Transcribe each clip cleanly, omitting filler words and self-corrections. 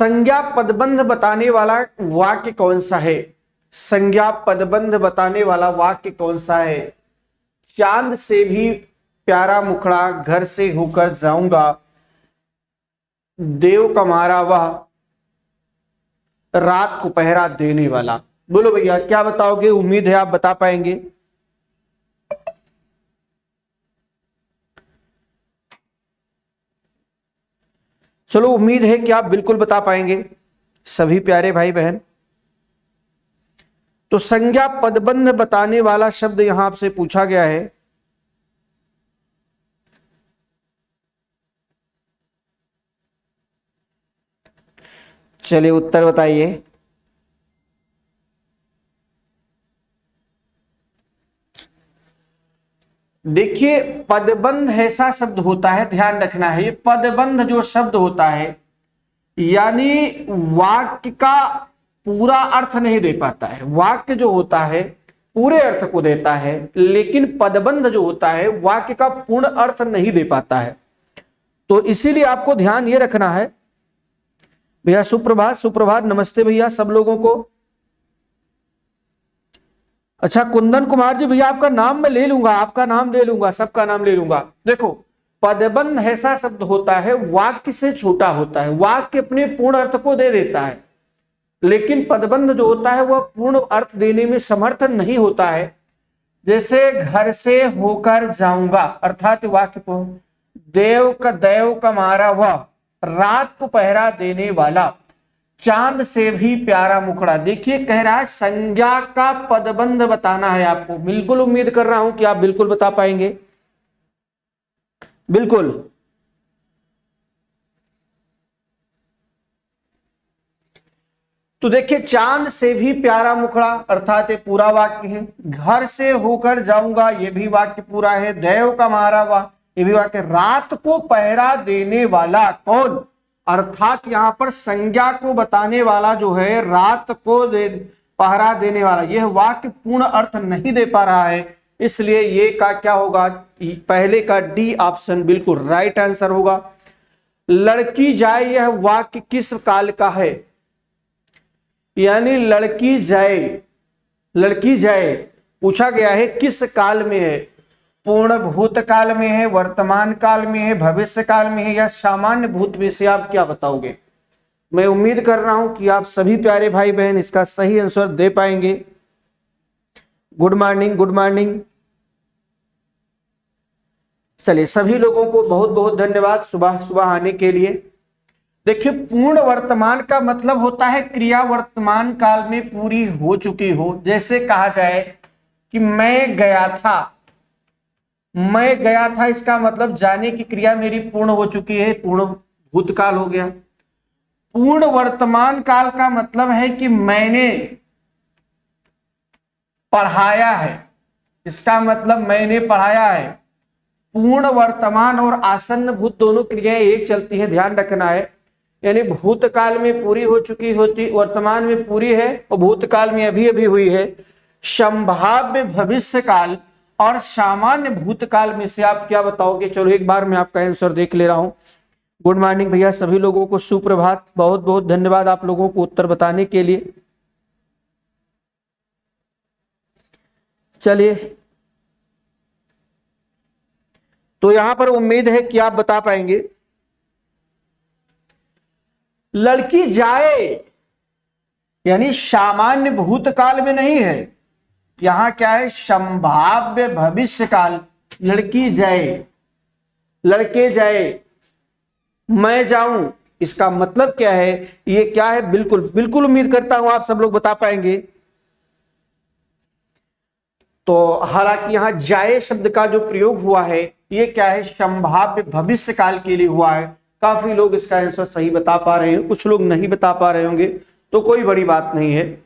संज्ञा पदबंध बताने वाला वाक्य कौन सा है? संज्ञा पदबंध बताने वाला वाक्य कौन सा है? चांद से भी प्यारा मुखड़ा घर से होकर जाऊंगा, देव का मारा वह रात को पहरा देने वाला। बोलो भैया क्या बताओगे? उम्मीद है आप बता पाएंगे। चलो उम्मीद है कि आप बिल्कुल बता पाएंगे सभी प्यारे भाई बहन। तो संज्ञा पदबंध बताने वाला शब्द यहां आपसे पूछा गया है। चलिए उत्तर बताइए। देखिए पदबंध ऐसा शब्द होता है, ध्यान रखना है, ये पदबंध जो शब्द होता है यानी वाक्य का पूरा अर्थ नहीं दे पाता है। वाक्य जो होता है पूरे अर्थ को देता है, लेकिन पदबंध जो होता है वाक्य का पूर्ण अर्थ नहीं दे पाता है। तो इसीलिए आपको ध्यान ये रखना है। भैया सुप्रभात, सुप्रभात, नमस्ते भैया सब लोगों को। अच्छा कुंदन कुमार जी भैया आपका नाम मैं ले लूंगा, आपका नाम ले लूंगा, सबका नाम ले लूंगा। देखो पदबंध ऐसा शब्द होता है वाक्य से छोटा होता है, वाक्य अपने पूर्ण अर्थ को दे देता है, लेकिन पदबंध जो होता है वह पूर्ण अर्थ देने में समर्थ नहीं होता है। जैसे घर से होकर जाऊंगा अर्थात वाक्य को देव का मारा वह रात को पहरा देने वाला, चांद से भी प्यारा मुखड़ा। देखिए कह रहा है संज्ञा का पदबंध बताना है आपको। बिल्कुल उम्मीद कर रहा हूं कि आप बिल्कुल बता पाएंगे। बिल्कुल तो देखिए चांद से भी प्यारा मुखड़ा अर्थात ये पूरा वाक्य है। घर से होकर जाऊंगा ये भी वाक्य पूरा है। देव का मारा हुआ ये भी वाक्य। रात को पहरा देने वाला कौन? अर्थात यहां पर संज्ञा को बताने वाला जो है रात को पहरा देने वाला, यह वाक्य पूर्ण अर्थ नहीं दे पा रहा है, इसलिए ये का क्या होगा? पहले का डी ऑप्शन बिल्कुल राइट आंसर होगा। लड़की जाए यह वाक्य किस काल का है? यानी लड़की जाए पूछा गया है किस काल में है? पूर्ण भूत काल में है, वर्तमान काल में है, भविष्य काल में है या सामान्य भूत में से? आप क्या बताओगे? मैं उम्मीद कर रहा हूं कि आप सभी प्यारे भाई बहन इसका सही आंसर दे पाएंगे। Good morning, good morning. चलिए सभी लोगों को बहुत बहुत धन्यवाद सुबह सुबह आने के लिए। देखिए पूर्ण वर्तमान का मतलब होता है क्रिया वर्तमान काल में पूरी हो चुकी हो। जैसे कहा जाए कि मैं गया था, इसका मतलब जाने की क्रिया मेरी पूर्ण हो चुकी है, पूर्ण भूतकाल हो गया। पूर्ण वर्तमान काल का मतलब है कि मैंने पढ़ाया है, इसका मतलब मैंने पढ़ाया है। पूर्ण वर्तमान और आसन्न भूत दोनों क्रियाएं एक चलती है, ध्यान रखना है। यानी भूतकाल में पूरी हो चुकी होती, वर्तमान में पूरी है और भूतकाल में अभी अभी हुई है। संभाव्य भविष्य काल और सामान्य भूतकाल में से आप क्या बताओगे? चलो एक बार मैं आपका आंसर देख ले रहा हूं। गुड मॉर्निंग भैया सभी लोगों को, सुप्रभात, बहुत बहुत धन्यवाद आप लोगों को उत्तर बताने के लिए। चलिए तो यहां पर उम्मीद है कि आप बता पाएंगे। लड़की जाए यानी सामान्य भूतकाल में नहीं है, यहां क्या है? संभाव्य भविष्य काल। लड़की जाए, लड़के जाए, मैं जाऊं, इसका मतलब क्या है? ये क्या है? बिल्कुल बिल्कुल उम्मीद करता हूं आप सब लोग बता पाएंगे। तो हालांकि यहां जाए शब्द का जो प्रयोग हुआ है ये क्या है? संभाव्य भविष्य काल के लिए हुआ है। काफी लोग इसका आंसर सही बता पा रहे हैं, कुछ लोग नहीं बता पा रहे होंगे, तो कोई बड़ी बात नहीं है।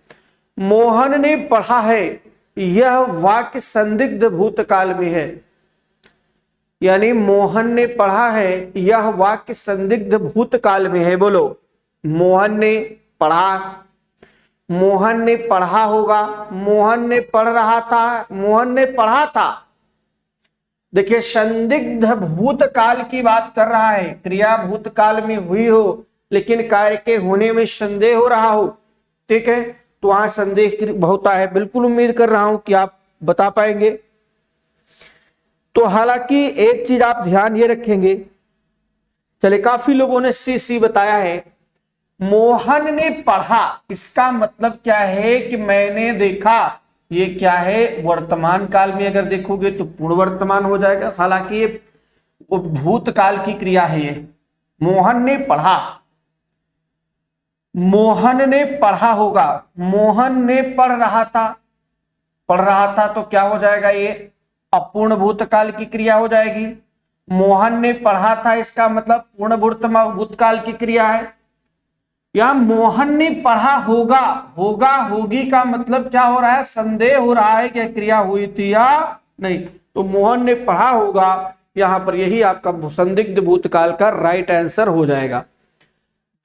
मोहन ने पढ़ा है यह वाक्य संदिग्ध भूतकाल में है। यानी मोहन ने पढ़ा है यह वाक्य संदिग्ध भूतकाल में है। बोलो मोहन ने पढ़ा, मोहन ने पढ़ा होगा, मोहन ने पढ़ रहा था, मोहन ने पढ़ा था। देखिए संदिग्ध भूतकाल की बात कर रहा है, क्रिया भूतकाल में हुई हो लेकिन कार्य के होने में संदेह हो रहा हो, ठीक है, तो वहां संदेह होता है। बिल्कुल उम्मीद कर रहा हूं कि आप बता पाएंगे। तो हालांकि एक चीज आप ध्यान ये रखेंगे, चले काफी लोगों ने सी बताया है। मोहन ने पढ़ा, इसका मतलब क्या है कि मैंने देखा, ये क्या है, वर्तमान काल में अगर देखोगे तो पूर्ण वर्तमान हो जाएगा। हालांकि ये भूतकाल की क्रिया है। ये मोहन ने पढ़ा, मोहन ने पढ़ा होगा, मोहन ने पढ़ रहा था तो क्या हो जाएगा, ये अपूर्ण भूतकाल की क्रिया हो जाएगी। मोहन ने पढ़ा था, इसका मतलब पूर्ण भूतकाल की क्रिया है। या मोहन ने पढ़ा होगा, होगी का मतलब क्या हो रहा है, संदेह हो रहा है कि क्रिया हुई थी या नहीं। तो मोहन ने पढ़ा होगा, यहां पर यही आपका संदिग्ध भूतकाल का राइट आंसर हो जाएगा।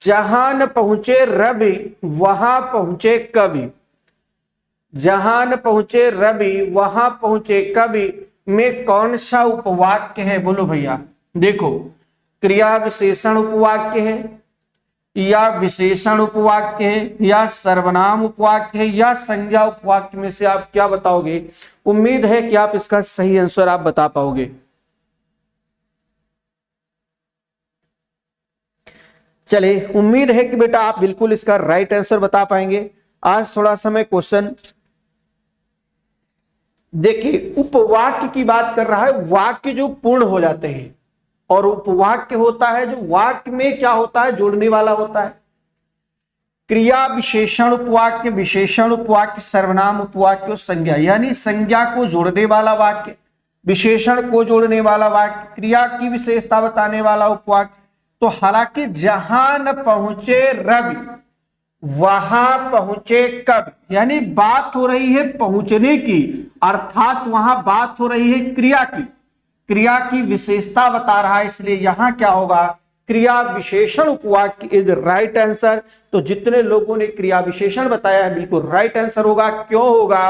जहां न पहुंचे रवि वहां पहुंचे कवि, जहां न पहुंचे रवि वहां पहुंचे कवि में कौन सा उपवाक्य है, बोलो भैया। देखो, क्रिया विशेषण उपवाक्य है, या विशेषण उपवाक्य है, या सर्वनाम उपवाक्य है, या संज्ञा उपवाक्य में से आप क्या बताओगे। उम्मीद है कि आप इसका सही आंसर आप बता पाओगे। चले, उम्मीद है कि बेटा आप बिल्कुल इसका राइट आंसर बता पाएंगे। आज थोड़ा समय क्वेश्चन देखिए, उपवाक्य की बात कर रहा है, वाक्य जो पूर्ण हो जाते हैं, और उपवाक्य होता है जो वाक्य में क्या होता है, जोड़ने वाला होता है। क्रिया विशेषण उपवाक्य, विशेषण उपवाक्य, सर्वनाम उपवाक्य, संज्ञा, यानी संज्ञा को जोड़ने वाला वाक्य, विशेषण को जोड़ने वाला वाक्य, क्रिया की विशेषता बताने वाला उपवाक्य। तो हालांकि जहां न पहुंचे रवि वहां पहुंचे कवि, यानी बात हो रही है पहुंचने की, अर्थात वहां बात हो रही है क्रिया की, क्रिया की विशेषता बता रहा है, इसलिए यहां क्या होगा, क्रिया विशेषण उपवाक्य इज राइट आंसर। तो जितने लोगों ने क्रिया विशेषण बताया है बिल्कुल राइट आंसर होगा। क्यों होगा,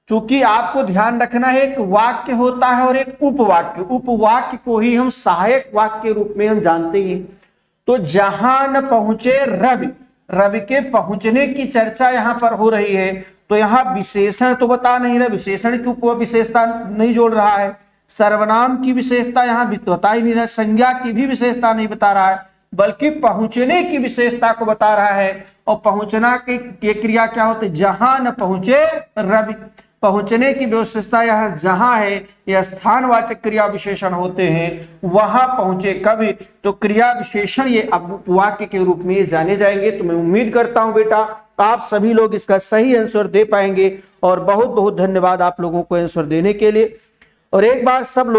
क्योंकि आपको ध्यान रखना है, एक वाक्य होता है और एक उपवाक्य, उपवाक्य को ही हम सहायक वाक्य के रूप में हम जानते हैं। तो जहां न पहुंचे रवि, रवि के पहुंचने की चर्चा यहां पर हो रही है, तो यहां विशेषण तो बता नहीं रहा, विशेषण की उप विशेषता नहीं जोड़ रहा है, सर्वनाम की विशेषता यहां बता ही नहीं रहा, संज्ञा की भी विशेषता नहीं बता रहा है, बल्कि पहुंचने की विशेषता को बता रहा है। और पहुंचना की क्रिया क्या होती है, जहां न पहुंचे रवि, पहुंचने की विशेषता यहां जहां है, यह स्थानवाचक क्रिया विशेषण होते हैं, वहां पहुंचे कवि। तो क्रिया विशेषण ये अब उपवाक्य के रूप में जाने जाएंगे। तो मैं उम्मीद करता हूं बेटा आप सभी लोग इसका सही आंसर दे पाएंगे, और बहुत बहुत धन्यवाद आप लोगों को आंसर देने के लिए। और एक बार सभी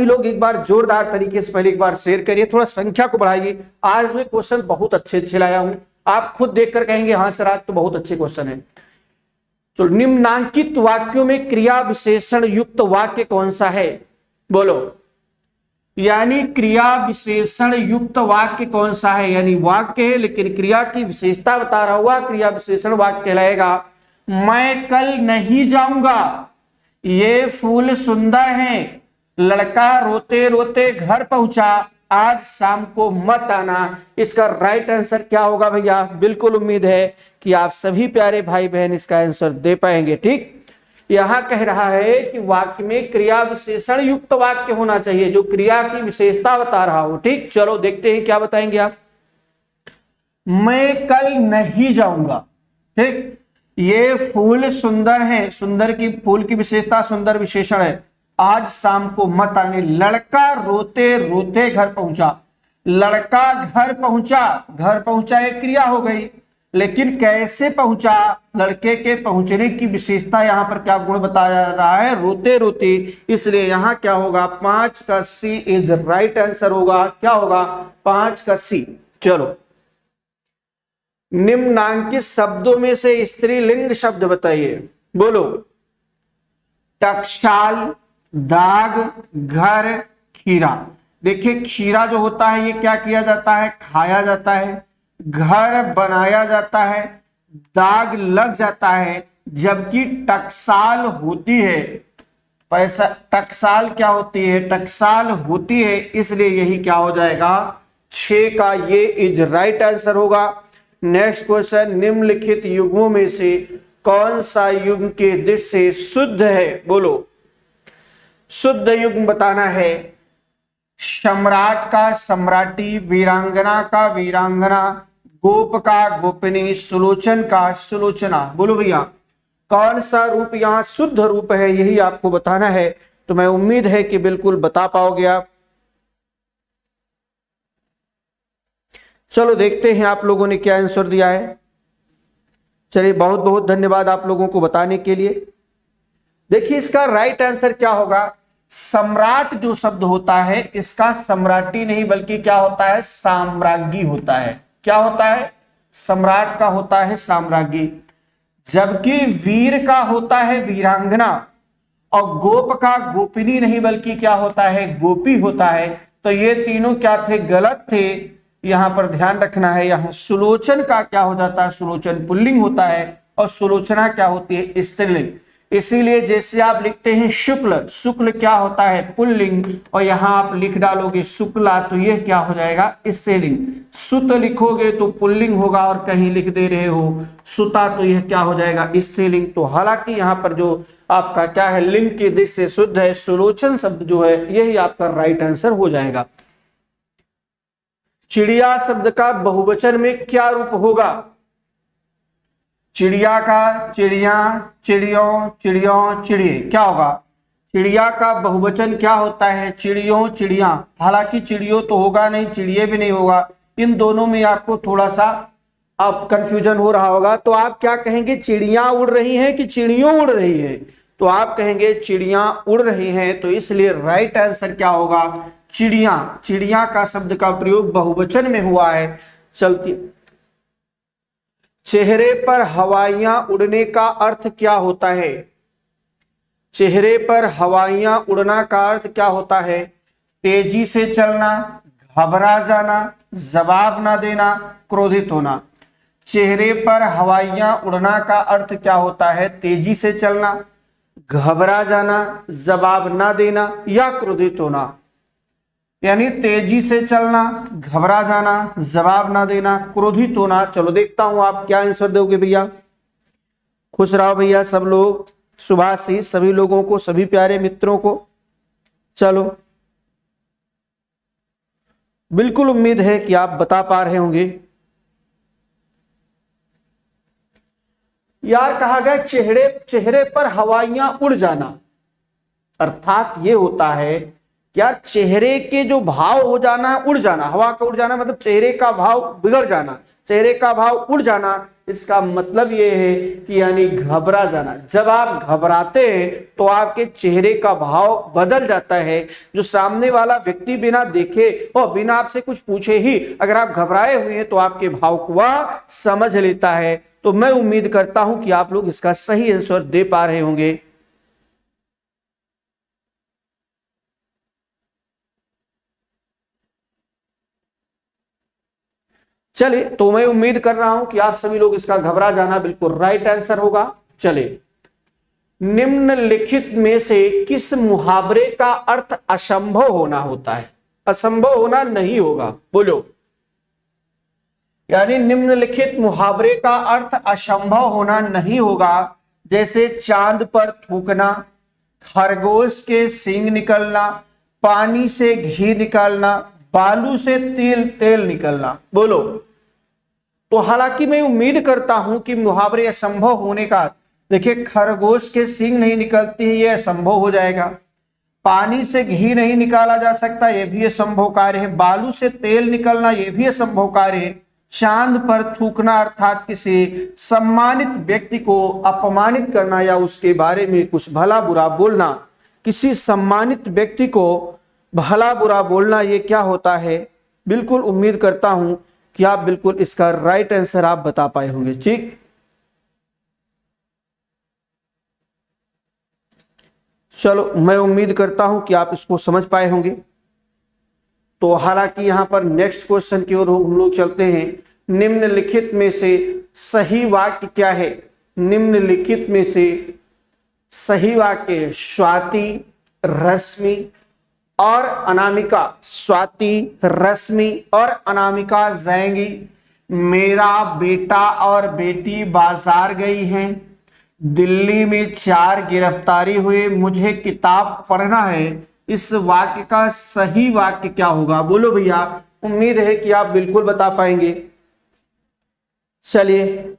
लोग एक बार जोरदार तरीके से पहले एक बार शेयर करिए, थोड़ा संख्या को बढ़ाइए। आज मैं क्वेश्चन बहुत अच्छे लाया हूं, आप खुद देखकर कहेंगे हाँ सर आज तो बहुत अच्छे क्वेश्चन है। तो निम्नांकित वाक्यों में क्रिया विशेषण युक्त वाक्य कौन सा है, बोलो। यानी क्रिया विशेषण युक्त वाक्य कौन सा है, यानी वाक्य है लेकिन क्रिया की विशेषता बता रहा हुआ क्रिया विशेषण वाक्य कहलाएगा। मैं कल नहीं जाऊंगा, ये फूल सुंदर हैं, लड़का रोते रोते घर पहुंचा, आज शाम को मत आना। इसका राइट आंसर क्या होगा भैया, बिल्कुल उम्मीद है कि आप सभी प्यारे भाई बहन इसका आंसर दे पाएंगे। ठीक, यहां कह रहा है कि वाक्य में क्रिया विशेषण युक्त वाक्य होना चाहिए जो क्रिया की विशेषता बता रहा हो। ठीक, चलो देखते हैं क्या बताएंगे आप। मैं कल नहीं जाऊंगा, ठीक, ये फूल सुंदर है, सुंदर की फूल की विशेषता सुंदर विशेषण है, आज शाम को मत आने। लड़का रोते रोते घर पहुंचा, लड़का घर पहुंचा एक क्रिया हो गई, लेकिन कैसे पहुंचा, लड़के के पहुंचने की विशेषता यहां पर क्या गुण बताया जा रहा है, रोते रोते, इसलिए यहां क्या होगा 5 का सी इज राइट आंसर होगा। क्या होगा 5 का सी। चलो, निम्नांकित शब्दों में से स्त्रीलिंग शब्द बताइए, बोलो। टकसाल, दाग, घर, खीरा। देखिए खीरा जो होता है ये क्या किया जाता है, खाया जाता है, घर बनाया जाता है, दाग लग जाता है, जबकि टकसाल होती है पैसा टकसाल क्या होती है, टकसाल होती है, इसलिए यही क्या हो जाएगा 6 का ये इज राइट आंसर होगा। नेक्स्ट क्वेश्चन, निम्नलिखित युग्मों में से कौन सा युग्म के दृष्टि से शुद्ध है, बोलो। शुद्ध युग्म बताना है। सम्राट का सम्राटी, वीरांगना का वीरांगना, गोप का गोपिनी, सुलोचन का सुलोचना। बोलो भैया कौन सा रूप यहाँ शुद्ध रूप है, यही आपको बताना है। तो मैं उम्मीद है कि बिल्कुल बता पाओगे आप। चलो देखते हैं आप लोगों ने क्या आंसर दिया है। चलिए बहुत बहुत धन्यवाद आप लोगों को बताने के लिए। देखिए इसका राइट आंसर क्या होगा। सम्राट जो शब्द होता है इसका सम्राटी नहीं बल्कि क्या होता है, साम्राज्ञी होता है। क्या होता है, सम्राट का होता है साम्राज्ञी, जबकि वीर का होता है वीरांगना, और गोप का गोपिनी नहीं बल्कि क्या होता है, गोपी होता है। तो ये तीनों क्या थे, गलत थे। यहां पर ध्यान रखना है, यहां सुलोचन का क्या हो जाता है, सुलोचन पुल्लिंग होता है और सुलोचना क्या होती है, स्त्रीलिंग। इसीलिए जैसे आप लिखते हैं शुक्ल, शुक्ल क्या होता है पुल्लिंग, और यहां आप लिख डालोगे शुक्ला तो यह क्या हो जाएगा स्त्रीलिंग। सुत लिखोगे तो पुल्लिंग होगा, और कहीं लिख दे रहे हो सुता तो यह क्या हो जाएगा स्त्रीलिंग। तो हालांकि यहां पर जो आपका क्या है, लिंग की दृष्टि से शुद्ध है, सुलोचन शब्द जो है यही आपका राइट आंसर हो जाएगा। चिड़िया शब्द का बहुवचन में क्या रूप होगा। चिड़िया का चिड़िया, चिड़ियों, चिड़ियों, चिड़िए, क्या होगा। चिड़िया का बहुवचन क्या होता है, चिड़ियों, चिड़िया। हालांकि चिड़ियों तो होगा नहीं, चिड़िए भी नहीं होगा। इन दोनों में आपको थोड़ा सा अब कंफ्यूजन हो रहा होगा। तो आप क्या कहेंगे, चिड़िया उड़ रही हैं कि चिड़ियों उड़ रही है। तो आप कहेंगे चिड़िया उड़ रही हैं, तो इसलिए राइट आंसर क्या होगा, चिड़िया। चिड़िया का शब्द का प्रयोग बहुवचन में हुआ है। चलती चेहरे पर हवाइयां उड़ने का अर्थ क्या होता है। चेहरे पर हवाइयां उड़ना का अर्थ क्या होता है, तेजी से चलना, घबरा जाना, जवाब ना देना, क्रोधित होना। चेहरे पर हवाइयां उड़ना का अर्थ क्या होता है, तेजी से चलना, घबरा जाना, जवाब ना देना या क्रोधित होना। यानी तेजी से चलना, घबरा जाना, जवाब ना देना, क्रोधित होना। चलो देखता हूं आप क्या आंसर दोगे भैया। खुश रहो भैया सब लोग, सुभाषी सभी लोगों को, सभी प्यारे मित्रों को। चलो बिल्कुल उम्मीद है कि आप बता पा रहे होंगे। यार कहा गया चेहरे पर हवाइयां उड़ जाना, अर्थात ये होता है यार चेहरे के जो भाव हो जाना, उड़ जाना। हवा का उड़ जाना मतलब चेहरे का भाव बिगड़ जाना, चेहरे का भाव उड़ जाना। इसका मतलब ये है कि यानी घबरा जाना। जब आप घबराते हैं तो आपके चेहरे का भाव बदल जाता है। जो सामने वाला व्यक्ति बिना देखे और बिना आपसे कुछ पूछे ही अगर आप घबराए हुए हैं तो आपके भाव को वह समझ लेता है। तो मैं उम्मीद करता हूं कि आप लोग इसका सही आंसर दे पा रहे होंगे। चलिए तो मैं उम्मीद कर रहा हूं कि आप सभी लोग इसका घबरा जाना बिल्कुल राइट आंसर होगा। चलिए, निम्नलिखित में से किस मुहावरे का अर्थ असंभव होना होता है। असंभव होना नहीं होगा, बोलो। यानी निम्नलिखित मुहावरे का अर्थ असंभव होना नहीं होगा। जैसे चांद पर थूकना, खरगोश के सींग निकलना, पानी से घी निकालना, बालू से तेल निकलना। बोलो। तो हालांकि मैं उम्मीद करता हूं कि मुहावरे असंभव होने का, देखिए खरगोश के सींग नहीं निकलती है, यह असंभव हो जाएगा। पानी से घी नहीं निकाला जा सकता, यह भी असंभव कार्य है। बालू से तेल निकलना, यह भी असंभव कार्य है। चांद पर थूकना अर्थात किसी सम्मानित व्यक्ति को अपमानित करना या उसके बारे में कुछ भला बुरा बोलना, किसी सम्मानित व्यक्ति को भला बुरा बोलना, ये क्या होता है। बिल्कुल उम्मीद करता हूं कि आप बिल्कुल इसका राइट आंसर आप बता पाए होंगे। ठीक, चलो मैं उम्मीद करता हूं कि आप इसको समझ पाए होंगे। तो हालांकि यहां पर नेक्स्ट क्वेश्चन की ओर हम लोग चलते हैं। निम्नलिखित में से सही वाक्य क्या है। निम्नलिखित में से सही वाक्य है स्वाति, रश्मि और अनामिका। स्वाति, रश्मि और अनामिका जाएंगी। मेरा बेटा और बेटी बाजार गई हैं। दिल्ली में 4 गिरफ्तारी हुए। मुझे किताब पढ़ना है। इस वाक्य का सही वाक्य क्या होगा? बोलो भैया। उम्मीद है कि आप बिल्कुल बता पाएंगे। चलिए,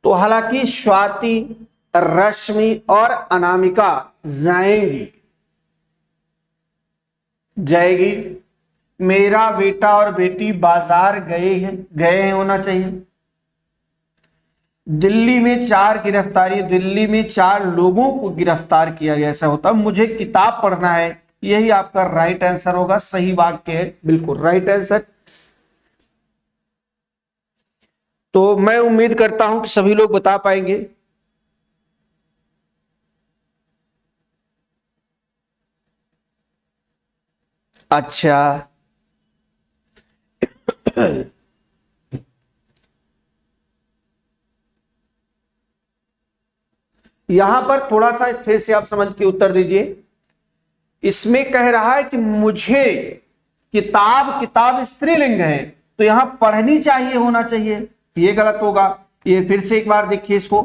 तो हालांकि स्वाति, रश्मि और अनामिका जाएगी। मेरा बेटा और बेटी बाजार गए हैं होना चाहिए। दिल्ली में 4 गिरफ्तारी, दिल्ली में 4 लोगों को गिरफ्तार किया गया, ऐसा होता। मुझे किताब पढ़ना है, यही आपका राइट आंसर होगा। सही वाक्य है, बिल्कुल राइट आंसर। तो मैं उम्मीद करता हूं कि सभी लोग बता पाएंगे। अच्छा, यहां पर थोड़ा सा फिर से आप समझ के उत्तर दीजिए। इसमें कह रहा है कि मुझे किताब स्त्रीलिंग है, तो यहां पढ़नी चाहिए होना चाहिए, ये गलत होगा। ये फिर से एक बार देखिए इसको।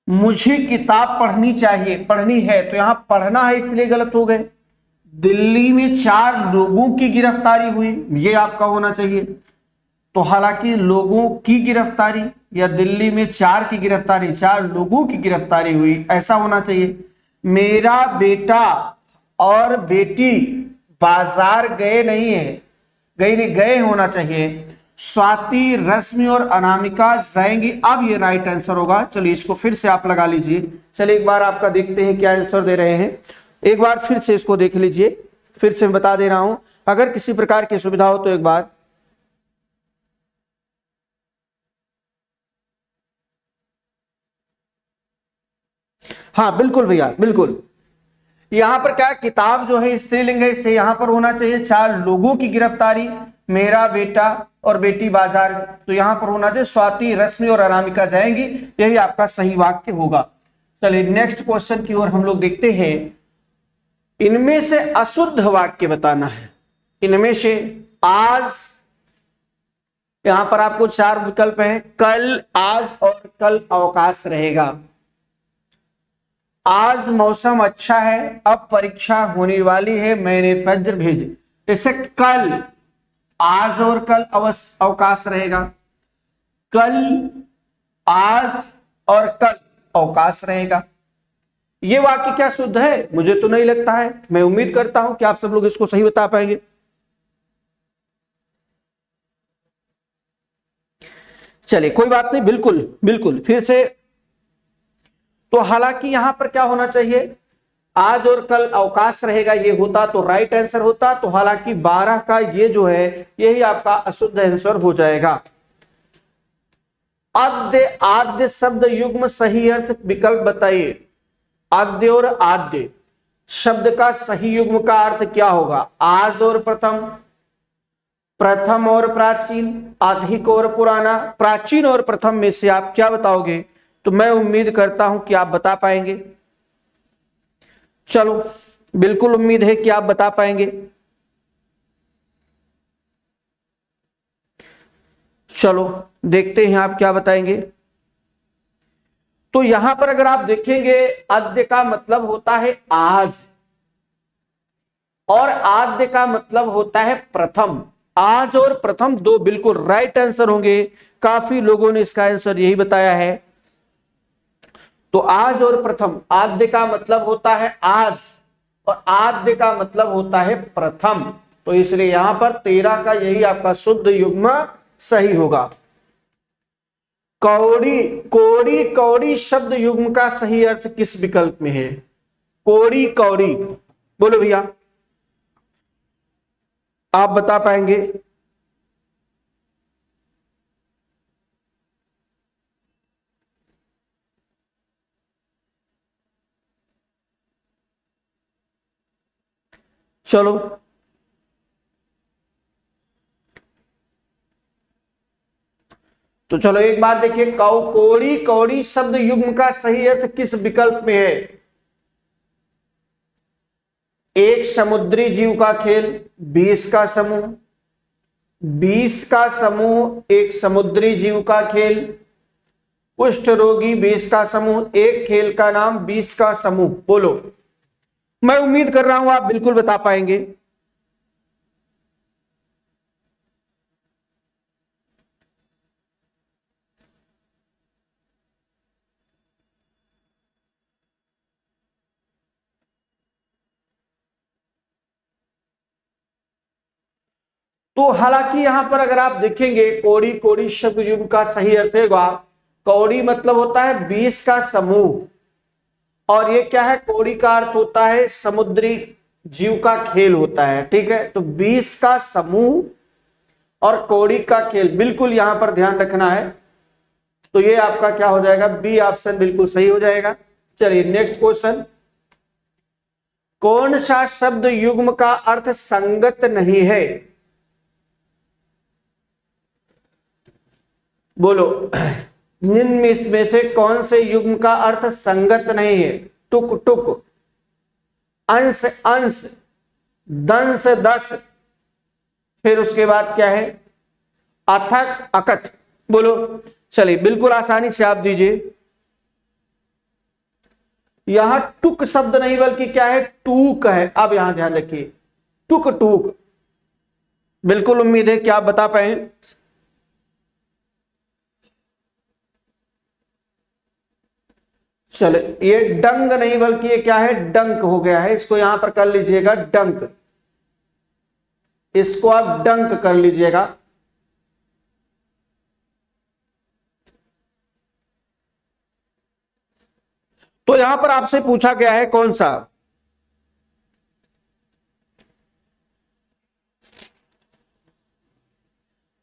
मुझे किताब पढ़नी चाहिए, पढ़नी है, तो यहां पढ़ना है इसलिए गलत हो गए। दिल्ली में 4 लोगों की गिरफ्तारी हुई, ये आपका होना चाहिए। तो हालांकि लोगों की गिरफ्तारी या दिल्ली में 4 की गिरफ्तारी, 4 लोगों की गिरफ्तारी हुई, ऐसा होना चाहिए। मेरा बेटा और बेटी बाजार गए नहीं है, गए होना चाहिए। स्वाति, रश्मि और अनामिका जाएंगी, अब ये राइट आंसर होगा। चलिए इसको फिर से आप लगा लीजिए। चलिए एक बार आपका देखते हैं क्या आंसर दे रहे हैं। एक बार फिर से इसको देख लीजिए, फिर से मैं बता दे रहा हूं। अगर किसी प्रकार की सुविधा हो तो एक बार। हाँ बिल्कुल भैया, बिल्कुल। यहां पर क्या, किताब जो है स्त्रीलिंग है, इससे यहां पर होना चाहिए 4 लोगों की गिरफ्तारी, मेरा बेटा और बेटी बाजार। तो यहां पर होना चाहिए स्वाति, रश्मि और अनामिका जाएंगी, यही आपका सही वाक्य होगा। चलिए नेक्स्ट क्वेश्चन की ओर हम लोग देखते हैं। इनमें से अशुद्ध वाक्य बताना है। इनमें से आज, यहां पर आपको 4 विकल्प हैं। कल, आज और कल अवकाश रहेगा। आज मौसम अच्छा है, अब परीक्षा होने वाली है, मैंने पत्र भेजे। जैसे कल, आज और कल अवकाश रहेगा। कल, आज और कल अवकाश रहेगा। ये वाक्य क्या शुद्ध है? मुझे तो नहीं लगता है। मैं उम्मीद करता हूं कि आप सब लोग इसको सही बता पाएंगे। चलिए कोई बात नहीं, बिल्कुल बिल्कुल फिर से। तो हालांकि यहां पर क्या होना चाहिए, आज और कल अवकाश रहेगा, ये होता तो राइट आंसर होता। तो हालांकि 12 का ये जो है, यही आपका अशुद्ध आंसर हो जाएगा। आद्य, आद्य शब्द युग्म सही अर्थ विकल्प बताइए। आद्य और आद्य शब्द का सही युग्म का अर्थ क्या होगा? आज और प्रथम, प्रथम और प्राचीन, अधिक और पुराना। प्राचीन और प्रथम में से आप क्या बताओगे? तो मैं उम्मीद करता हूं कि आप बता पाएंगे। चलो, बिल्कुल उम्मीद है कि आप बता पाएंगे। चलो देखते हैं आप क्या बताएंगे। तो यहां पर अगर आप देखेंगे, आद्य का मतलब होता है आज, और आद्य का मतलब होता है प्रथम। आज और प्रथम दो बिल्कुल राइट आंसर होंगे। काफी लोगों ने इसका आंसर यही बताया है। तो आज और प्रथम, आद्य का मतलब होता है आज और आद्य का मतलब होता है प्रथम। तो इसलिए यहां पर 13 का यही आपका शुद्ध युग्म सही होगा। कौड़ी, कौड़ी, कौड़ी शब्द युग्म का सही अर्थ किस विकल्प में है? कौड़ी, कौड़ी, बोलो भैया, आप बता पाएंगे? चलो तो चलो एक बात देखिए, कौड़ी कौड़ी शब्द युग्म का सही अर्थ किस विकल्प में है? एक समुद्री जीव का खेल, 20 का समूह, 20 का समूह एक समुद्री जीव का खेल, कुष्ठ रोगी 20 का समूह, एक खेल का नाम 20 का समूह। बोलो, मैं उम्मीद कर रहा हूं आप बिल्कुल बता पाएंगे। तो हालांकि यहां पर अगर आप देखेंगे, कौड़ी कौड़ी शब्द युग्म का सही अर्थ होगा, कौड़ी मतलब होता है 20 का समूह, और ये क्या है, कौड़ी का अर्थ होता है समुद्री जीव का खेल होता है। ठीक है, तो 20 का समूह और कौड़ी का खेल, बिल्कुल यहां पर ध्यान रखना है। तो ये आपका क्या हो जाएगा, बी ऑप्शन बिल्कुल सही हो जाएगा। चलिए नेक्स्ट क्वेश्चन, कौन सा शब्द युग्म का अर्थ संगत नहीं है? बोलो, निम्न में से कौन से युग्म का अर्थ संगत नहीं है? टुक टुक, अंश अंश, दंश दस, फिर उसके बाद क्या है, अथक अकथ। बोलो, चलिए बिल्कुल आसानी से आप दीजिए। यहां टुक शब्द नहीं बल्कि क्या है, टूक है। अब यहां ध्यान रखिए, टुक टूक, बिल्कुल उम्मीद है कि आप बता पाए। चले, ये डंग नहीं बल्कि ये क्या है, डंक हो गया है। इसको यहां पर कर लीजिएगा डंक, इसको आप डंक कर लीजिएगा। तो यहां पर आपसे पूछा गया है कौन सा,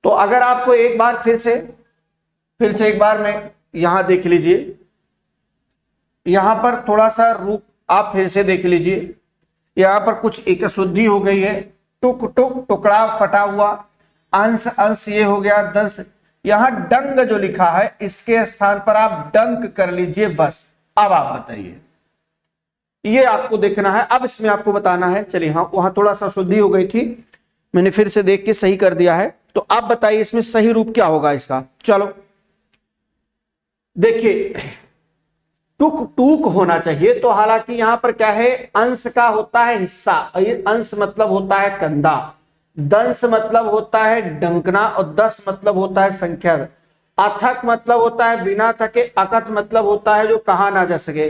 तो अगर आपको एक बार फिर से एक बार में यहां देख लीजिए, यहां पर थोड़ा सा रुक, आप फिर से देख लीजिए। यहां पर कुछ एक अशुद्धि हो गई है, टुक टुक टुकड़ा फटा हुआ, अंश अंश ये हो गया दंश। यहां डंग जो लिखा है इसके स्थान पर आप डंक कर लीजिए बस। अब आप बताइए, ये आपको देखना है, अब इसमें आपको बताना है। चलिए हाँ, वहां थोड़ा सा अशुद्धि हो गई थी, मैंने फिर से देख के सही कर दिया है। तो आप बताइए इसमें सही रूप क्या होगा इसका। चलो देखिए, टुक टूक होना चाहिए। तो हालांकि यहां पर क्या है, अंश का होता है हिस्सा, अंश मतलब होता है कंधा, दंश मतलब होता है डंकना, और दस मतलब होता है संख्या, अथक मतलब होता है बिना थके, अकथ मतलब होता है जो कहा ना जा सके।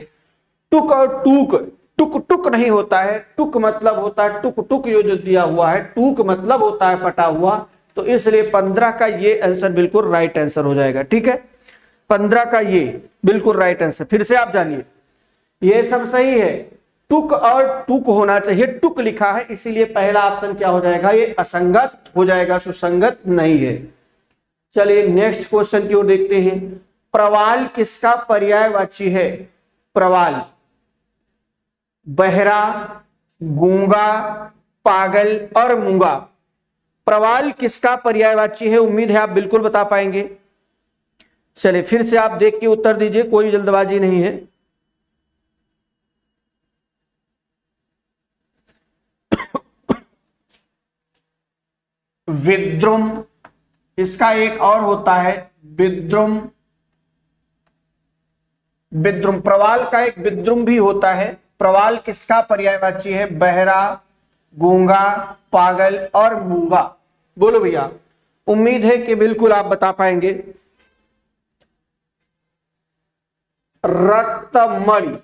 टुक और टूक, टुक टुक नहीं होता है, टुक मतलब होता है टुक टुक जो दिया हुआ है, टूक मतलब होता है पटा हुआ। तो इसलिए 15 का ये आंसर बिल्कुल राइट आंसर हो जाएगा। ठीक है, 15 का ये बिल्कुल राइट आंसर। फिर से आप जानिए, ये सब सही है, टुक और टुक होना चाहिए, टुक लिखा है इसीलिए पहला ऑप्शन क्या हो जाएगा, ये असंगत हो जाएगा, सुसंगत नहीं है। चलिए नेक्स्ट क्वेश्चन की ओर देखते हैं, प्रवाल किसका पर्यायवाची है? प्रवाल, बहरा, गूंगा, पागल और मूंगा। प्रवाल किसका पर्यायवाची है? उम्मीद है आप बिल्कुल बता पाएंगे। चलिए फिर से आप देख के उत्तर दीजिए, कोई जल्दबाजी नहीं है। विद्रुम, इसका एक और होता है विद्रुम, विद्रुम, प्रवाल का एक विद्रुम भी होता है। प्रवाल किसका पर्यायवाची है? बहरा, गूंगा, पागल और मूंगा। बोलो भैया, उम्मीद है कि बिल्कुल आप बता पाएंगे। रक्तमणि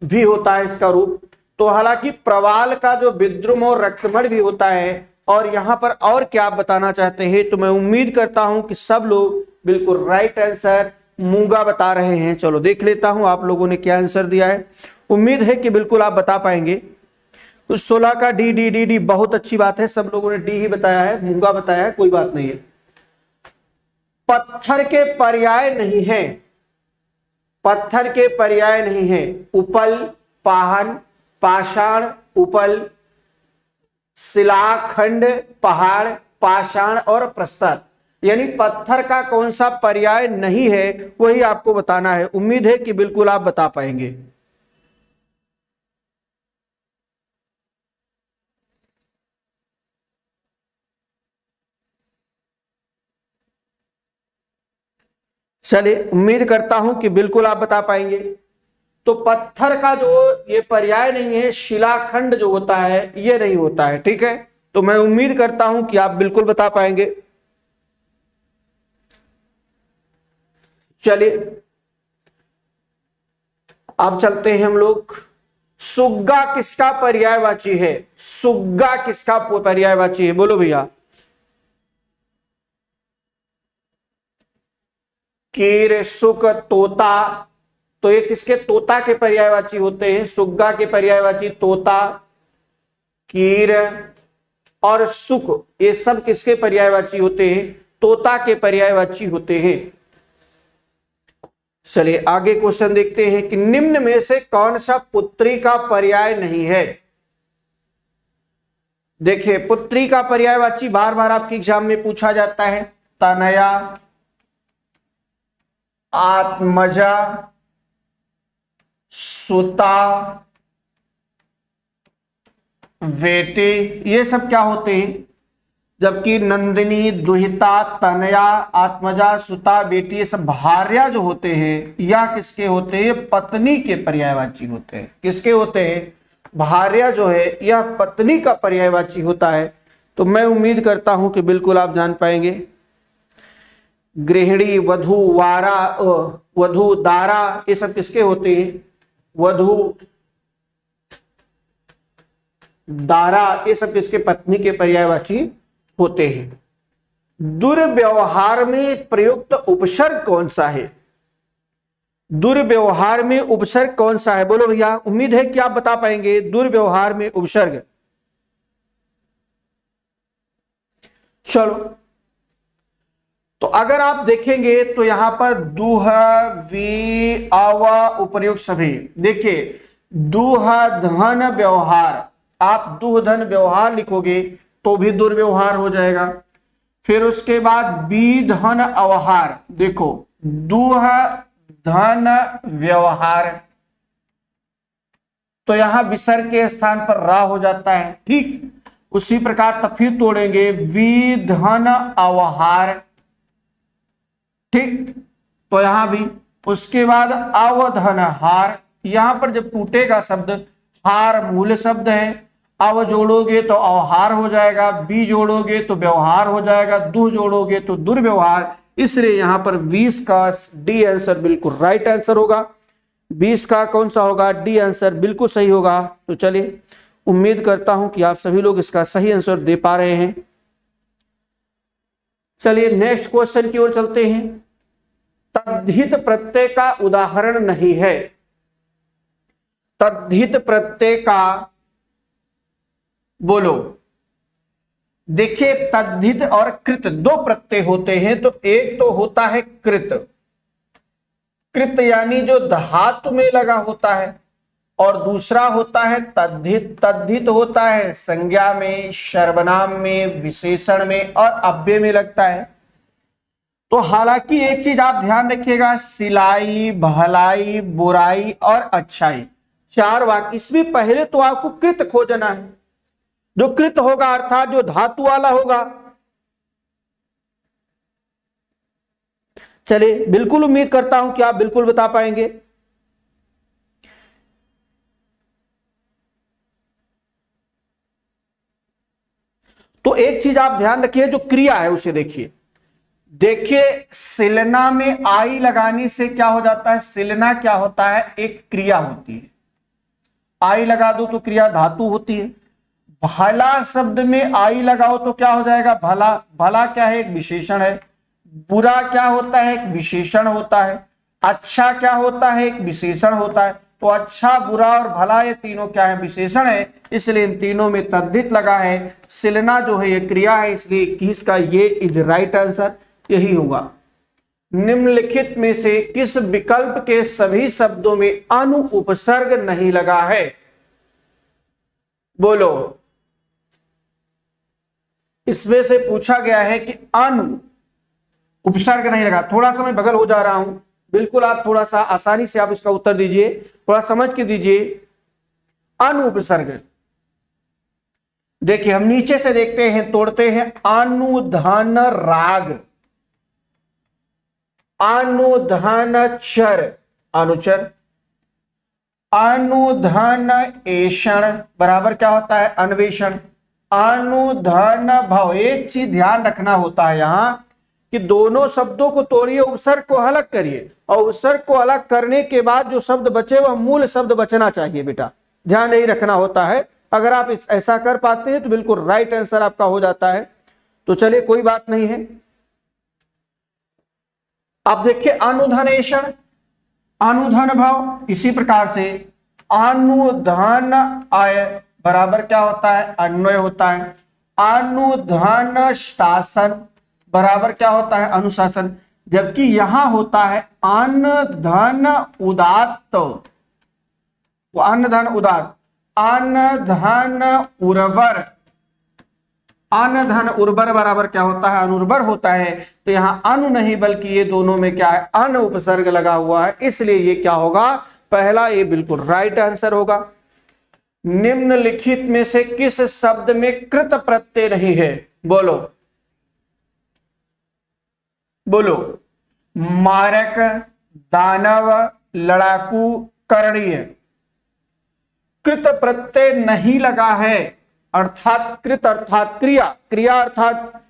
भी होता है इसका रूप। तो हालांकि प्रवाल का जो विद्रुम और रक्तमणि भी होता है, और यहां पर और क्या आप बताना चाहते हैं? तो मैं उम्मीद करता हूं कि सब लोग बिल्कुल राइट आंसर मूंगा बता रहे हैं। चलो देख लेता हूं आप लोगों ने क्या आंसर दिया है। उम्मीद है कि बिल्कुल आप बता पाएंगे। तो 16 का डी डी डी डी, बहुत अच्छी बात है, सब लोगों ने डी ही बताया है, मूंगा बताया है, कोई बात नहीं है। पत्थर के पर्याय नहीं है, पत्थर के पर्याय नहीं है, उपल, पाहन, पाषाण, उपल, शिलाखंड, पहाड़, पाषाण और प्रस्तर। यानी पत्थर का कौन सा पर्याय नहीं है वही आपको बताना है। उम्मीद है कि बिल्कुल आप बता पाएंगे। चलिए, उम्मीद करता हूं कि बिल्कुल आप बता पाएंगे। तो पत्थर का जो ये पर्याय नहीं है, शिलाखंड जो होता है ये नहीं होता है। ठीक है, तो मैं उम्मीद करता हूं कि आप बिल्कुल बता पाएंगे। चलिए अब चलते हैं हम लोग। सुग्गा किसका पर्यायवाची है? सुग्गा किसका पर्यायवाची है? बोलो भैया। कीर, सुक, तोता। तो ये किसके? तोता के पर्यायवाची होते हैं। सुग्गा के पर्यायवाची तोता, कीर और सुक, ये सब किसके पर्यायवाची होते हैं? तोता के पर्यायवाची होते हैं। चलिए आगे क्वेश्चन देखते हैं कि निम्न में से कौन सा पुत्री का पर्याय नहीं है? देखिए, पुत्री का पर्यायवाची बार बार आपके एग्जाम में पूछा जाता है। तनया, आत्मजा, सुता, बेटे, ये सब क्या होते हैं? जबकि नंदिनी, दुहिता, तनया, आत्मजा, सुता, बेटी, ये सब भार्या जो होते हैं या किसके होते हैं? पत्नी के पर्यायवाची होते हैं। किसके होते हैं? भार्या जो है यह पत्नी का पर्यायवाची होता है। तो मैं उम्मीद करता हूं कि बिल्कुल आप जान पाएंगे। गृहिणी, वधु, वारा, वधु, दारा, ये सब किसके होते हैं? वधु, दारा, ये सब किसके? पत्नी के पर्यायवाची होते हैं। दुर्व्यवहार में प्रयुक्त उपसर्ग कौन सा है? दुर्व्यवहार में उपसर्ग कौन सा है? बोलो भैया, उम्मीद है कि आप बता पाएंगे। दुर्व्यवहार में उपसर्ग। चलो, तो अगर आप देखेंगे तो यहां पर दुह, वी, अव, उपर्युक्त सभी। देखिए, दुह धन व्यवहार, आप दुह धन व्यवहार लिखोगे तो भी दुर्व्यवहार हो जाएगा। फिर उसके बाद बी धन अवहार, देखो दुह धन व्यवहार, तो यहां विसर्ग के स्थान पर रा हो जाता है। ठीक उसी प्रकार तब फिर तोड़ेंगे, वी धन अवहार। ठीक, तो यहां भी उसके बाद अवधन हार। यहां पर जब टूटेगा शब्द, हार मूल शब्द है, अव जोड़ोगे तो अवहार हो जाएगा, बी जोड़ोगे तो व्यवहार हो जाएगा, दु जोड़ोगे तो दुर्व्यवहार। इसलिए यहां पर 20 का डी आंसर बिल्कुल राइट आंसर होगा। 20 का कौन सा होगा? डी आंसर बिल्कुल सही होगा। तो चलिए, उम्मीद करता हूं कि आप सभी लोग इसका सही आंसर दे पा रहे हैं। चलिए नेक्स्ट क्वेश्चन की ओर चलते हैं। तद्धित प्रत्यय का उदाहरण नहीं है। तद्धित प्रत्यय का बोलो। देखिए, तद्धित और कृत दो प्रत्यय होते हैं। तो एक तो होता है कृत, कृत यानी जो धातु में लगा होता है, और दूसरा होता है तद्धित। तद्धित होता है संज्ञा में, सर्वनाम में, विशेषण में और अव्यय में लगता है। तो हालांकि एक चीज आप ध्यान रखिएगा, सिलाई, भलाई, बुराई और अच्छाई, चार वाक्य। इसमें पहले तो आपको कृत खोजना है। जो कृत होगा अर्थात जो धातु वाला होगा। चलिए, बिल्कुल उम्मीद करता हूं कि आप बिल्कुल बता पाएंगे। तो एक चीज आप ध्यान रखिए, जो क्रिया है उसे देखिए। देखिए, सिलना में आई लगाने से क्या हो जाता है? सिलना क्या होता है? एक क्रिया होती है। आई लगा दो तो क्रिया धातु होती है। भला शब्द में आई लगाओ तो क्या हो जाएगा? भला। भला क्या है? एक विशेषण है। बुरा क्या होता है? एक विशेषण होता है। अच्छा क्या होता है? एक विशेषण होता है। तो अच्छा, बुरा और भला ये तीनों क्या है? विशेषण है। इसलिए इन तीनों में तद्धित लगा है। सिलना जो है ये क्रिया है, इसलिए 21 का ये इज राइट आंसर यही होगा। निम्नलिखित में से किस विकल्प के सभी शब्दों में अनु उपसर्ग नहीं लगा है? बोलो। इसमें से पूछा गया है कि अनु उपसर्ग नहीं लगा। थोड़ा सा मैं बगल हो जा रहा हूं, बिल्कुल आप थोड़ा सा आसानी से आप इसका उत्तर दीजिए, थोड़ा समझ के दीजिए। अनुपसर्ग, देखिए हम नीचे से देखते हैं, तोड़ते हैं। अनुधन राग, अनुधन चर, अनुचर। अनुधन ऐषण बराबर क्या होता है, अन्वेषण। अनुधन भव, एक चीज ध्यान रखना होता है यहां कि दोनों शब्दों को तोड़िए, उपसर्ग को अलग करिए, और उपसर्ग को अलग करने के बाद जो शब्द बचे वह मूल शब्द बचना चाहिए बेटा, ध्यान नहीं रखना होता है। अगर आप ऐसा कर पाते हैं तो बिल्कुल राइट आंसर आपका हो जाता है। तो चलिए कोई बात नहीं है। आप देखिए अनुधनेषण, अनुधन भाव, इसी प्रकार से अनुधन आय बराबर क्या होता है, अन्वय होता है। अनुधन शासन बराबर क्या होता है, अनुशासन। जबकि यहां होता है अनधन उदात्त, अनधन उदात्त, अनधन उर्वर, अनधन उर्वर बराबर क्या होता है, अनुर्वर होता है। तो यहां अनु नहीं बल्कि ये दोनों में क्या है, अन उपसर्ग लगा हुआ है, इसलिए ये क्या होगा, पहला ये बिल्कुल राइट आंसर होगा। निम्नलिखित में से किस शब्द में कृत प्रत्यय नहीं है, बोलो बोलो। मारक, दानव, लड़ाकू, करणीय, कृत प्रत्यय नहीं लगा है, अर्थात कृत अर्थात क्रिया, क्रिया अर्थात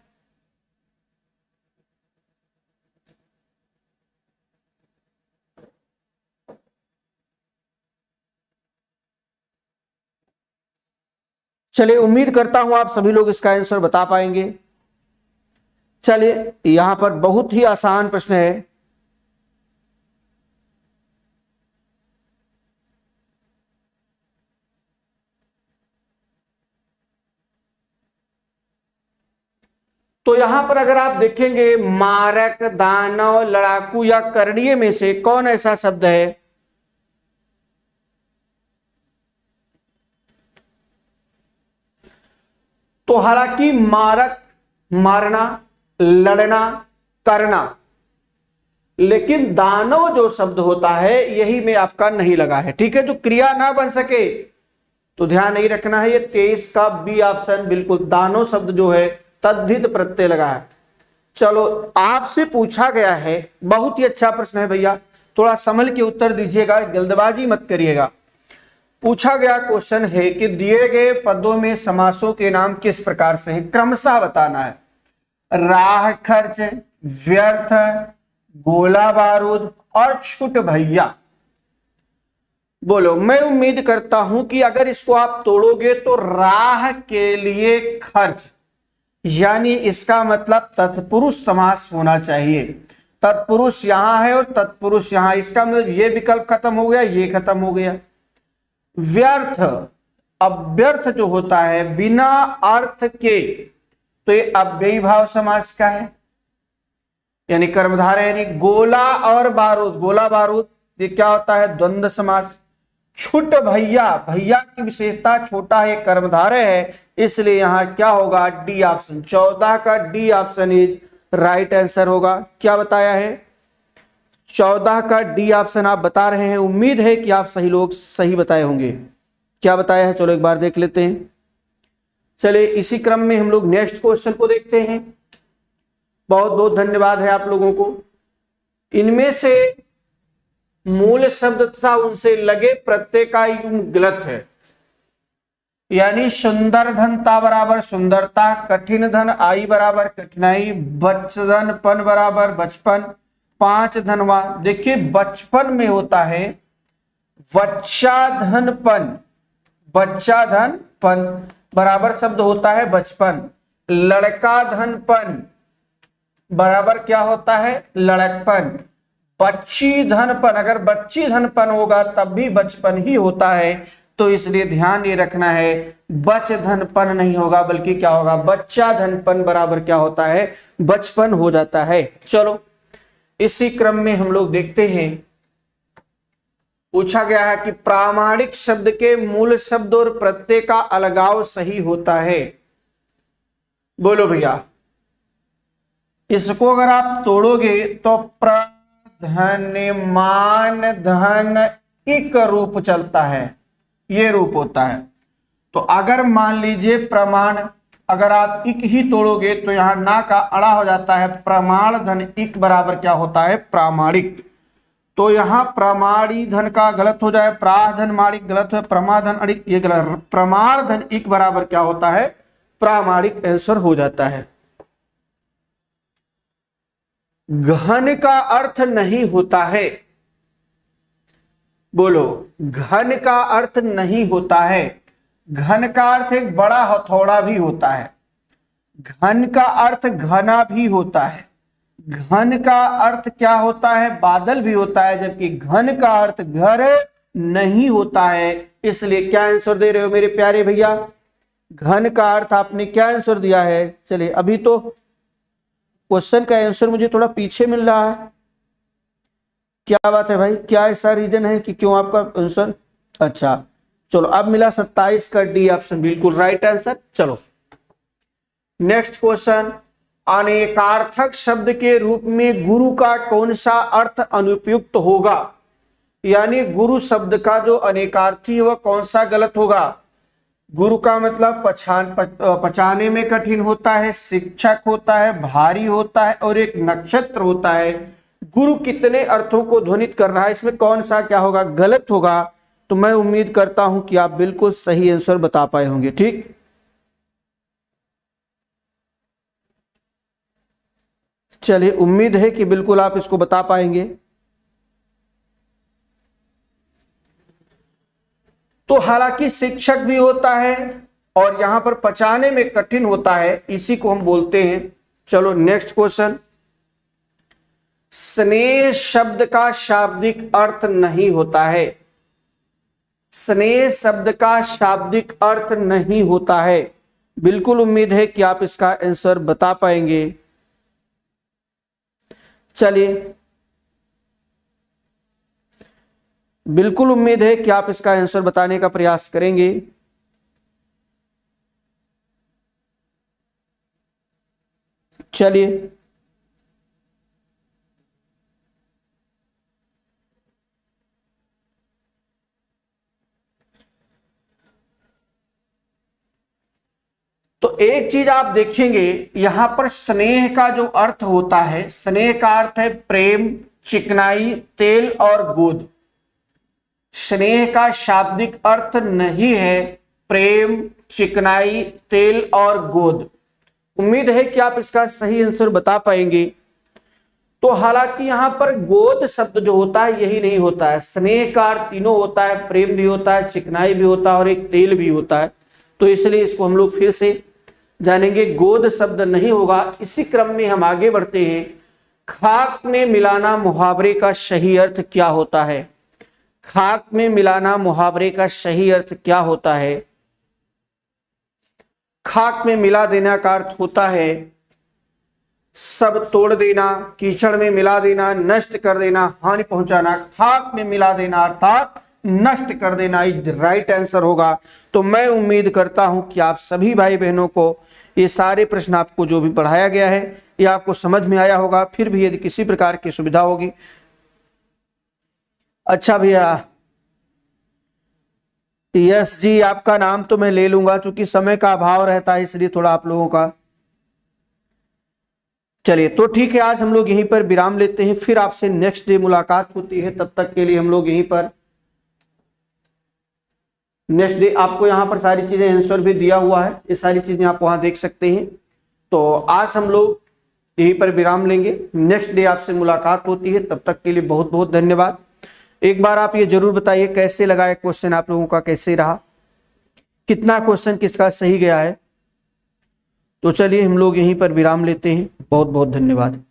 चलिए उम्मीद करता हूं आप सभी लोग इसका आंसर बता पाएंगे। चलिए यहां पर बहुत ही आसान प्रश्न है। तो यहां पर अगर आप देखेंगे मारक, दानव, लड़ाकू या करणीय में से कौन ऐसा शब्द है, तो हालांकि मारक मारना, लड़ना, करना, लेकिन दानव जो शब्द होता है यही में आपका नहीं लगा है। ठीक है, जो क्रिया ना बन सके तो ध्यान नहीं रखना है। ये 23 का बी ऑप्शन बिल्कुल दानव शब्द जो है तद्धित प्रत्यय लगा है। चलो आपसे पूछा गया है, बहुत ही अच्छा प्रश्न है भैया, थोड़ा संभल के उत्तर दीजिएगा, जल्दबाजी मत करिएगा। पूछा गया क्वेश्चन है कि दिए गए पदों में समासों के नाम किस प्रकार से हैं, क्रमशः बताना है। राह खर्च, व्यर्थ, गोला बारूद और छुट भैया। बोलो। मैं उम्मीद करता हूं कि अगर इसको आप तोड़ोगे तो राह के लिए खर्च, यानी इसका मतलब तत्पुरुष समास होना चाहिए। तत्पुरुष यहां है और तत्पुरुष यहां, इसका मतलब ये विकल्प खत्म हो गया, ये खत्म हो गया। व्यर्थ, अव्यर्थ जो होता है बिना अर्थ के, तो ये अव्ययी भाव समास का है, यानी कर्मधारय। यानी गोला और बारूद, गोला बारूद ये क्या होता है, द्वंद्व समास। छुट भैया, भैया की विशेषता छोटा है, कर्मधारय है, इसलिए यहां क्या होगा, डी ऑप्शन। 14 का D option is right answer होगा। क्या बताया है, 14 का डी ऑप्शन आप बता रहे हैं। उम्मीद है कि आप सही लोग सही बताए होंगे। क्या बताया है, चलो एक बार देख लेते हैं। चलिए इसी क्रम में हम लोग नेक्स्ट क्वेश्चन को देखते हैं। बहुत बहुत धन्यवाद है आप लोगों को। इनमें से मूल शब्द तथा उनसे लगे प्रत्यय का युग्म गलत है, यानी सुंदर धनता बराबर सुंदरता, कठिन धन आई बराबर कठिनाई, बचधन पन बराबर बचपन, 5 धनवा। देखिए बचपन में होता है बच्चा धन पन, बच्चा धन पन बराबर शब्द होता है बचपन। लड़का धन पन बराबर क्या होता है, लड़कपन। बच्ची धनपन, अगर बच्ची धनपन होगा तब भी बचपन ही होता है, तो इसलिए ध्यान ये रखना है बच धनपन नहीं होगा बल्कि क्या होगा, बच्चा धनपन बराबर क्या होता है, बचपन हो जाता है। चलो इसी क्रम में हम लोग देखते हैं। पूछा गया है कि प्रामाणिक शब्द के मूल शब्द और प्रत्यय का अलगाव सही होता है। बोलो भैया। इसको अगर आप तोड़ोगे तो प्रधनमान धन इक रूप चलता है, ये रूप होता है। तो अगर मान लीजिए प्रमाण, अगर आप इक ही तोड़ोगे तो यहां ना का अड़ा हो जाता है, प्रमाण धन इक बराबर क्या होता है, प्रामाणिक। तो यहां प्रमाणी धन का गलत हो जाए, प्राधन माणिक गलत है, प्रमाधन अड़िक ये गलत, प्रमाण धन इक बराबर क्या होता है, प्रामाणिक आंसर हो जाता है। घन का अर्थ नहीं होता है, बोलो, घन का अर्थ नहीं होता है। घन का अर्थ एक बड़ा हथौड़ा भी होता है, घन का अर्थ घना भी होता है, घन का अर्थ क्या होता है, बादल भी होता है, जबकि घन का अर्थ घर नहीं होता है। इसलिए क्या आंसर दे रहे हो मेरे प्यारे भैया, घन का अर्थ आपने क्या आंसर दिया है। चलिए अभी तो क्वेश्चन का आंसर मुझे थोड़ा पीछे मिल रहा है, क्या बात है भाई, क्या ऐसा रीजन है कि क्यों आपका आंसर, अच्छा चलो अब मिला 27 का डी ऑप्शन बिल्कुल राइट आंसर। चलो नेक्स्ट क्वेश्चन, अनेकार्थक शब्द के रूप में गुरु का कौन सा अर्थ अनुपयुक्त होगा, यानी गुरु शब्द का जो अनेकार्थी है वह कौन सा गलत होगा। गुरु का मतलब पचाने में कठिन होता है, शिक्षक होता है, भारी होता है और एक नक्षत्र होता है। गुरु कितने अर्थों को ध्वनित कर रहा है, इसमें कौन सा क्या होगा, गलत होगा। तो मैं उम्मीद करता हूं कि आप बिल्कुल सही आंसर बता पाए होंगे। ठीक, चलिए उम्मीद है कि बिल्कुल आप इसको बता पाएंगे। तो हालांकि शिक्षक भी होता है और यहां पर पचाने में कठिन होता है, इसी को हम बोलते हैं। चलो नेक्स्ट क्वेश्चन, स्नेह शब्द का शाब्दिक अर्थ नहीं होता है, स्नेह शब्द का शाब्दिक अर्थ नहीं होता है। बिल्कुल उम्मीद है कि आप इसका आंसर बता पाएंगे। चलिए बिल्कुल उम्मीद है कि आप इसका आंसर बताने का प्रयास करेंगे। चलिए तो एक चीज आप देखेंगे यहां पर स्नेह का जो अर्थ होता है, स्नेह का अर्थ है प्रेम, चिकनाई, तेल और गोद। स्नेह का शाब्दिक अर्थ नहीं है प्रेम, चिकनाई, तेल और गोद। उम्मीद है कि आप इसका सही आंसर बता पाएंगे। तो हालांकि यहां पर गोद शब्द जो होता है यही नहीं होता है, स्नेह का अर्थ तीनों होता है, प्रेम भी होता है, चिकनाई भी होता है और एक तेल भी होता है। तो इसलिए इसको हम लोग फिर से जानेंगे, गोद शब्द नहीं होगा। इसी क्रम में हम आगे बढ़ते हैं। खाक में मिलाना मुहावरे का सही अर्थ क्या होता है, खाक में मिलाना मुहावरे का सही अर्थ क्या होता है। खाक में मिला देना का अर्थ होता है सब तोड़ देना, कीचड़ में मिला देना, नष्ट कर देना, हानि पहुंचाना। खाक में मिला देना अर्थात नष्ट कर देना राइट आंसर होगा। तो मैं उम्मीद करता हूं कि आप सभी भाई बहनों को ये सारे प्रश्न आपको जो भी पढ़ाया गया है ये आपको समझ में आया होगा। फिर भी यदि किसी प्रकार की सुविधा होगी, अच्छा भैया यस जी आपका नाम तो मैं ले लूंगा, चूंकि समय का अभाव रहता है इसलिए थोड़ा आप लोगों का। चलिए तो ठीक है, आज हम लोग यहीं पर विराम लेते हैं, फिर आपसे नेक्स्ट डे मुलाकात होती है। तब तक के लिए हम लोग यहीं पर नेक्स्ट डे, आपको यहाँ पर सारी चीजें आंसर भी दिया हुआ है, ये सारी चीजें आप वहां देख सकते हैं। तो आज हम लोग यहीं पर विराम लेंगे, नेक्स्ट डे आपसे मुलाकात होती है। तब तक के लिए बहुत बहुत धन्यवाद। एक बार आप ये जरूर बताइए कैसे लगा है क्वेश्चन, आप लोगों का कैसे रहा, कितना क्वेश्चन किसका सही गया है। तो चलिए हम लोग यहीं पर विराम लेते हैं, बहुत बहुत धन्यवाद।